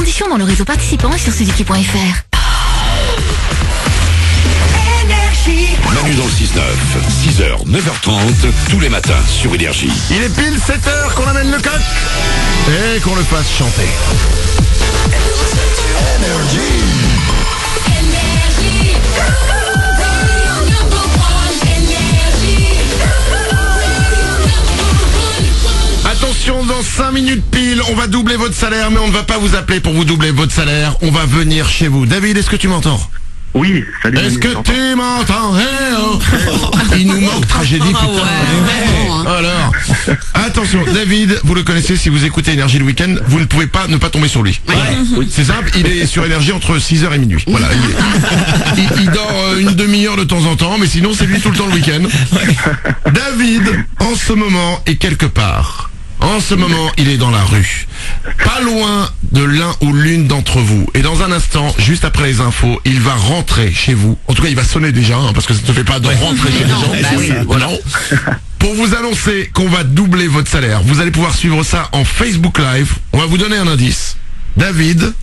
Conditions dans le réseau participant et sur suzuki.fr. Manu dans le 6-9, 6h, 9h30, tous les matins sur Énergie. Il est pile 7h qu'on amène le coq et qu'on le fasse chanter. Attention, dans 5 minutes pile, on va doubler votre salaire, mais on ne va pas vous appeler pour vous doubler votre salaire. On va venir chez vous. David, est-ce que tu m'entends ? Oui, salut. Est-ce que tu m'entends? Il nous manque tragédie, putain. Alors, attention, David, vous le connaissez, si vous écoutez Énergie le week-end, vous ne pouvez pas ne pas tomber sur lui. Voilà. C'est simple, il est sur Énergie entre 6h et minuit. Voilà. Il dort une demi-heure de temps en temps, mais sinon c'est lui tout le temps le week-end. David, en ce moment, est quelque part. En ce moment, il est dans la rue, pas loin de l'un ou l'une d'entre vous. Et dans un instant, juste après les infos, il va rentrer chez vous. En tout cas, il va sonner déjà, parce que ça ne fait pas de rentrer chez les gens. Voilà. Pour vous annoncer qu'on va doubler votre salaire. Vous allez pouvoir suivre ça en Facebook Live. On va vous donner un indice. David,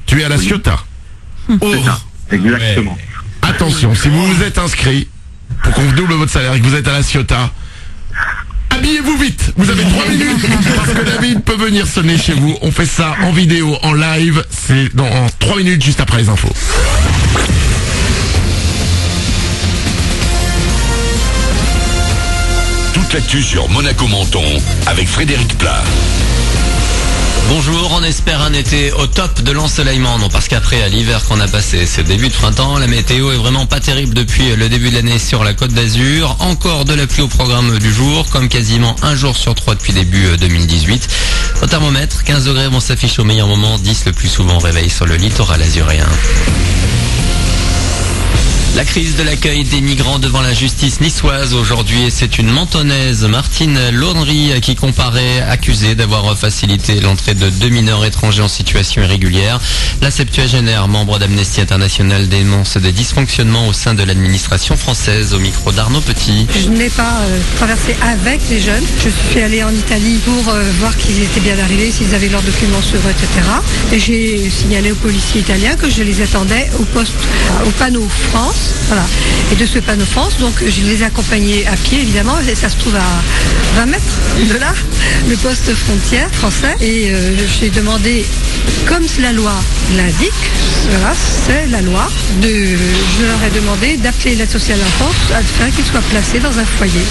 tu es à la Ciotat. C'est ça, exactement. Attention, si vous vous êtes inscrit pour qu'on vous double votre salaire et que vous êtes à la Ciotat, habillez-vous vite, vous avez 3 minutes parce que David peut venir sonner chez vous. On fait ça en vidéo, en live, c'est dans 3 minutes juste après les infos. Toute l'actu sur Monaco Menton avec Frédéric Plat. Bonjour, on espère un été au top de l'ensoleillement. Non, parce qu'après l'hiver qu'on a passé, ce début de printemps, la météo est vraiment pas terrible depuis le début de l'année sur la Côte d'Azur. Encore de la pluie au programme du jour, comme quasiment un jour sur 3 depuis début 2018. Au thermomètre, 15 degrés vont s'afficher au meilleur moment, 10 le plus souvent réveil sur le littoral azuréen. La crise de l'accueil des migrants devant la justice niçoise aujourd'hui, c'est une mentonnaise, Martine Laudry, qui comparaît, accusée d'avoir facilité l'entrée de 2 mineurs étrangers en situation irrégulière. La septuagénaire, membre d'Amnesty International, dénonce des dysfonctionnements au sein de l'administration française, au micro d'Arnaud Petit. Je n'ai pas traversé avec les jeunes. Je suis allée en Italie pour voir qu'ils étaient bien arrivés, s'ils avaient leurs documents sur eux, etc. Et j'ai signalé aux policiers italiens que je les attendais au poste, au panneau France. Voilà. Et de ce panneau France, donc je les ai accompagnés à pied évidemment, et ça se trouve à 20 mètres de là, le poste frontière français. Et j'ai demandé, comme la loi l'indique, voilà, c'est la loi, je leur ai demandé d'appeler l'aide sociale à l'enfance afin qu'ils soient placés dans un foyer.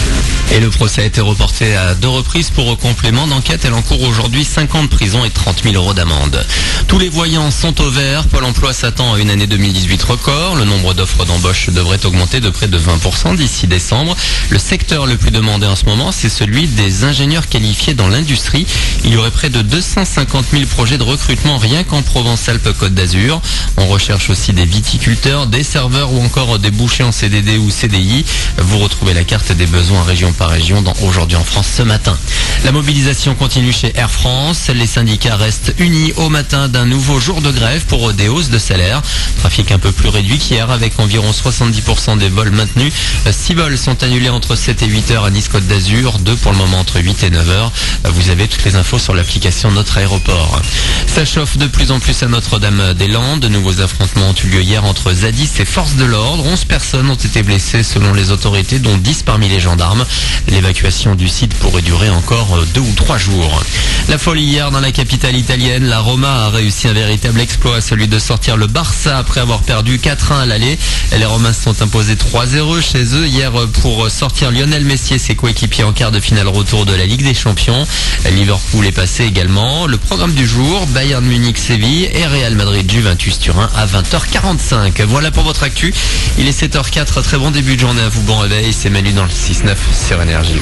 Et le procès a été reporté à 2 reprises pour complément d'enquête. Elle encourt aujourd'hui 5 ans de prison et 30 000 € d'amende. Tous les voyants sont au vert. Pôle emploi s'attend à une année 2018 record. Le nombre d'offres d'embauche devrait augmenter de près de 20% d'ici décembre. Le secteur le plus demandé en ce moment, c'est celui des ingénieurs qualifiés dans l'industrie. Il y aurait près de 250 000 projets de recrutement rien qu'en Provence-Alpes-Côte d'Azur. On recherche aussi des viticulteurs, des serveurs ou encore des bouchers en CDD ou CDI. Vous retrouvez la carte des besoins région par région dans Aujourd'hui en France ce matin. La mobilisation continue chez Air France. Les syndicats restent unis au matin d'un nouveau jour de grève pour des hausses de salaire. Trafic un peu plus réduit qu'hier avec environ 70% des vols maintenus. 6 vols sont annulés entre 7 et 8 heures à Nice-Côte d'Azur. 2 pour le moment entre 8 et 9 heures. Vous avez toutes les infos sur l'application Notre Aéroport. Ça chauffe de plus en plus à Notre-Dame-des-Landes. De nouveaux affrontements ont eu lieu hier entre zadis et forces de l'ordre. 11 personnes ont été blessées selon les autorités, dont 10 parmi les gendarmes. L'évacuation du site pourrait durer encore 2 ou 3 jours. La folie hier dans la capitale italienne. La Roma a réussi un véritable exploit, celui de sortir le Barça après avoir perdu 4-1 à l'aller. Les Romains se sont imposés 3-0 chez eux hier pour sortir Lionel Messi et ses coéquipiers en quart de finale retour de la Ligue des Champions. Liverpool est passé également. Le programme du jour, Bayern Munich-Séville et Real Madrid-Juventus-Turin à 20h45. Voilà pour votre actu. Il est 7h04. Très bon début de journée à vous. Bon réveil. C'est Manu dans le 6-9 sur Énergie.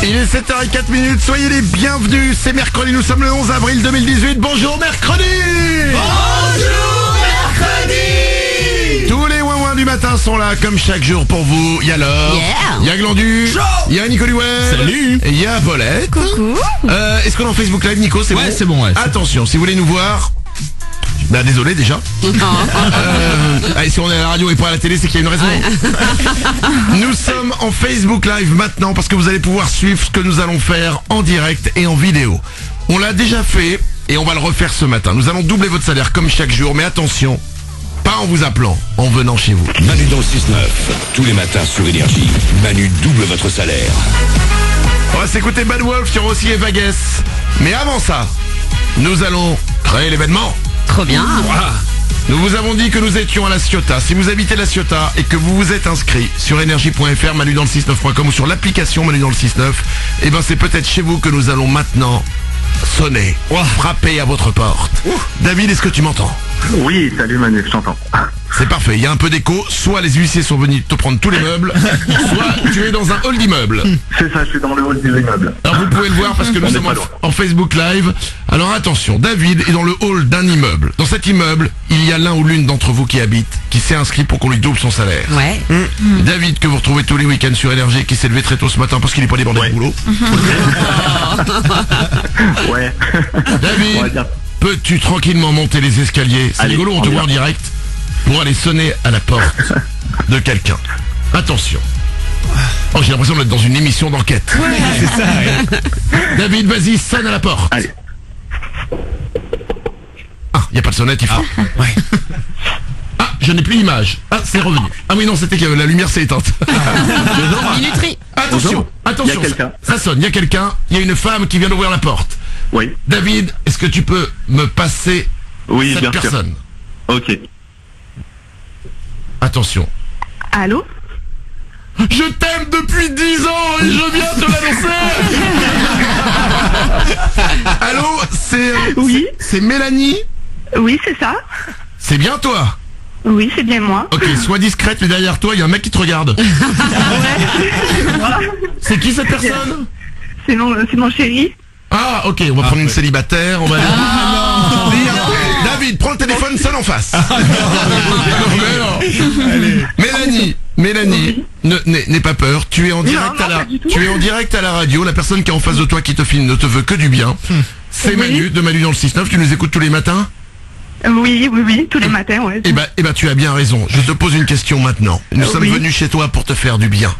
Il est 7h04, soyez les bienvenus, c'est mercredi, nous sommes le 11 avril 2018, bonjour mercredi. Bonjour mercredi. Tous les ouin-ouin du matin sont là. là comme chaque jour pour vous. Il y a Laure, il y a Glandu, il y a Nico Louet. Salut. Et il y a Paulette. Coucou. Est-ce qu'on est en Facebook Live, Nico? C'est Ouais, bon. c'est bon, ouais. Attention, si vous voulez nous voir. Bah désolé déjà. Si on est à la radio et pas à la télé, c'est qu'il y a une raison. Nous sommes en Facebook Live maintenant parce que vous allez pouvoir suivre ce que nous allons faire en direct et en vidéo. On l'a déjà fait et on va le refaire ce matin. Nous allons doubler votre salaire comme chaque jour, mais attention, pas en vous appelant, en venant chez vous. Manu dans le 6-9, tous les matins sur Énergie. Manu double votre salaire. On va s'écouter Bad Wolf, il y aura aussi Eva Guess. Mais avant ça, nous allons créer l'événement. Trop bien. Nous vous avons dit que nous étions à La Ciotat. Si vous habitez La Ciotat et que vous vous êtes inscrit sur énergie.fr, manudansle69.com ou sur l'application Manu dans le 6-9, eh ben c'est peut-être chez vous que nous allons maintenant sonner, frapper à votre porte. David, est-ce que tu m'entends? Oui, salut Manu, je t'entends. C'est parfait, il y a un peu d'écho. Soit les huissiers sont venus te prendre tous les meubles, soit tu es dans un hall d'immeuble. C'est ça, je suis dans le hall des immeubles. Alors vous pouvez le voir parce que nous sommes en Facebook Live. Alors attention, David est dans le hall d'un immeuble. Dans cet immeuble, il y a l'un ou l'une d'entre vous qui habite, qui s'est inscrit pour qu'on lui double son salaire. Ouais. David, que vous retrouvez tous les week-ends sur Énergie, qui s'est levé très tôt ce matin parce qu'il n'est pas débordé de boulot. Ouais. David, On va dire. peux-tu tranquillement monter les escaliers? C'est Allez, rigolo, on on te y voit va. en direct pour aller sonner à la porte de quelqu'un. Attention. Oh, j'ai l'impression d'être dans une émission d'enquête. C'est ça, ouais. David, vas-y, sonne à la porte. Allez. Ah, il n'y a pas de sonnette, il faut. Ouais. Ah, je n'ai plus l'image. Ah, c'est revenu. Ah oui, non, c'était que la lumière s'est éteinte. Minuterie. Attention, Bonjour. attention. Il y a quelqu'un. Ça sonne, il y a quelqu'un. Il y a une femme qui vient d'ouvrir la porte. Oui. David, est-ce que tu peux me passer Oui, cette bien personne? sûr. Ok. Attention. Allô? Je t'aime depuis 10 ans et je viens te l'annoncer. Allô, Oui. c'est Mélanie? Oui, c'est ça. C'est bien toi? Oui, c'est bien moi. Ok, sois discrète, mais derrière toi, il y a un mec qui te regarde. C'est qui cette personne? C'est mon chéri. Ah, ok, on va prendre une célibataire, on va aller... David, prends le téléphone, sonne en face. Non, mais non. Mélanie, n'aie pas peur, tu es en direct non, pas du tout. tu es en direct à la radio, la personne qui est en face de toi qui te filme ne te veut que du bien. C'est Oui. Manu, de Manu dans le 6-9, tu nous écoutes tous les matins? Oui, tous les matins, ouais. Eh ben, tu as bien raison. Je te pose une question maintenant. Nous sommes Oui. venus chez toi pour te faire du bien.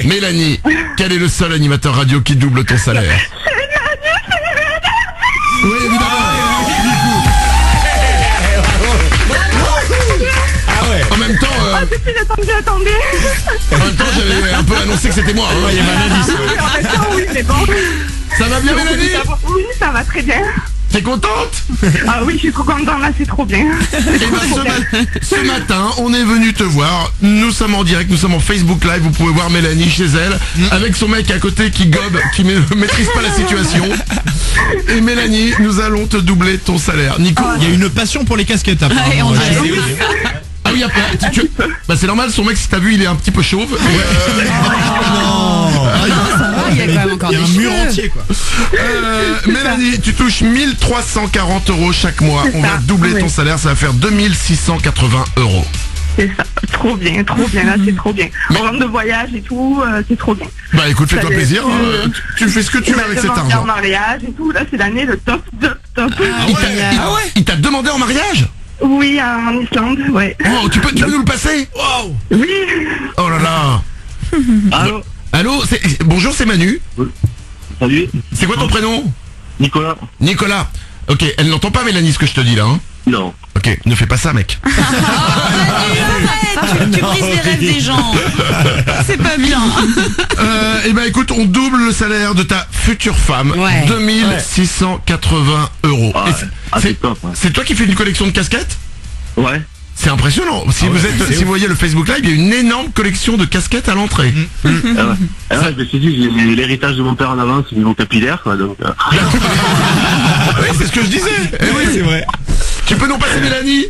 Mélanie, quel est le seul animateur radio qui double ton salaire? Oui, évidemment. En même temps, Attendez. en même temps, j'avais un peu annoncé que c'était moi. Hein. En même temps, oui, mais bon. Ça va bien, Mélanie? Oui, ça va très bien. T'es contente? Ah oui, je suis trop contente là, c'est trop bien. Eh ben, ce matin, on est venu te voir. Nous sommes en direct, nous sommes en Facebook Live. Vous pouvez voir Mélanie chez elle, avec son mec à côté qui gobe, qui maîtrise pas la situation. Et Mélanie, nous allons te doubler ton salaire. Nico, Il y a une passion pour les casquettes apparemment. ah oui, après, bah c'est normal, son mec, si t'as vu, il est un petit peu chauve. Il y a quand même encore Il y a des un mur cheveux. entier quoi. Mélanie, tu touches 1340 € chaque mois. C'est On va ça, doubler oui. ton salaire, ça va faire 2680 €. C'est ça. Trop bien, là, c'est trop bien. On rentre de voyage et tout, c'est trop bien. Bah écoute, fais-toi Ça plaisir. y est. Tu fais ce que tu veux avec cet argent. En mariage et tout, là, c'est l'année le top. Il t'a demandé en mariage? Oui, en Islande, ouais. Oh, tu peux nous le passer? Oui. Oh là là. Allô? Allô, bonjour, c'est Manu. Salut. C'est quoi ton prénom? Nicolas? Nicolas. Ok, elle n'entend pas Mélanie ce que je te dis là, hein? Non. Ok, ne fais pas ça, mec. Tu brises les rêves des gens. C'est pas bien. Eh ben écoute, on double le salaire de ta future femme. Ouais. 2680 €. Ah, Et ouais. C'est top. Ouais. c'est toi qui fais une collection de casquettes? Ouais. C'est impressionnant. Si vous voyez le Facebook Live, il y a une énorme collection de casquettes à l'entrée. Ah ouais. Ah ouais, je me suis dit, j'ai l'héritage de mon père en avance au niveau capillaire, quoi, donc... Oui, c'est ce que je disais. Eh oui. C'est vrai. Tu peux nous passer Mélanie?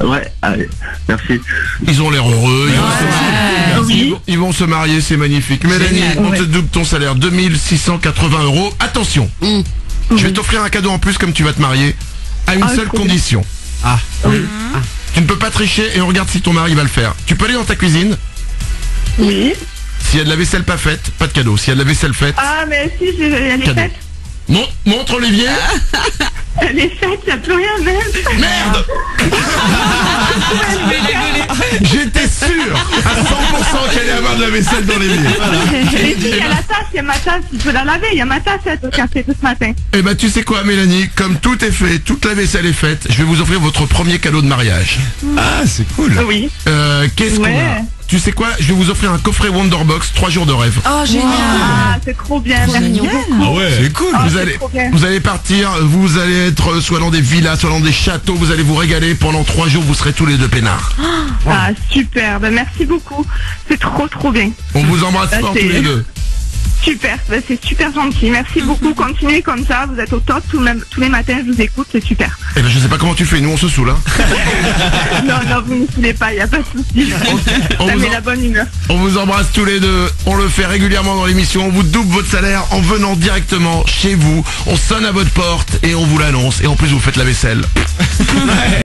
Ouais, allez, merci. Ils ont l'air heureux. Oui. Ils vont se marier, c'est magnifique. Mélanie, Génial. on te double ton salaire, 2680 €. Attention, je vais t'offrir un cadeau en plus comme tu vas te marier, à une seule trop condition. Ah. Oui. Tu ne peux pas tricher et on regarde si ton mari va le faire. Tu peux aller dans ta cuisine. Oui. S'il y a de la vaisselle pas faite, pas de cadeau. S'il y a de la vaisselle faite, Ah, mais si, elle est cadeau. faite. Montre Olivier. Elle est faite, il n'y a plus rien même. Merde. J'étais sûr à 100% qu'elle allait avoir de la vaisselle dans les lits. Mais si, il y a la tasse, il y a ma tasse, tu peux la laver, il y a ma tasse au café de ce matin. Eh ben tu sais quoi Mélanie, comme tout est fait, toute la vaisselle est faite, je vais vous offrir votre premier cadeau de mariage. Ah, c'est cool. Oui. Qu'est-ce qu'on Ouais. a? Tu sais quoi? Je vais vous offrir un coffret Wonderbox, 3 jours de rêve. Oh, génial. Ah, c'est trop bien, merci beaucoup. Ah ouais. C'est cool. Ah, Vous c'est allez, trop bien. vous allez partir, vous allez être soit dans des villas, soit dans des châteaux, vous allez vous régaler pendant 3 jours, vous serez tous les deux peinards. Ah, super, ben, merci beaucoup. C'est trop bien. On vous embrasse Ah, fort c'est- tous les deux. Super, ben, c'est super gentil. Merci beaucoup. Continuez comme ça, vous êtes au top. Tous les matins, je vous écoute, c'est super. Eh ben je sais pas comment tu fais, nous on se saoule hein. Non, vous ne saoulez pas, il n'y a pas de souci. On Ça vous met en- la bonne humeur. On vous embrasse tous les deux, on le fait régulièrement dans l'émission, on vous double votre salaire en venant directement chez vous, on sonne à votre porte et on vous l'annonce et en plus vous faites la vaisselle.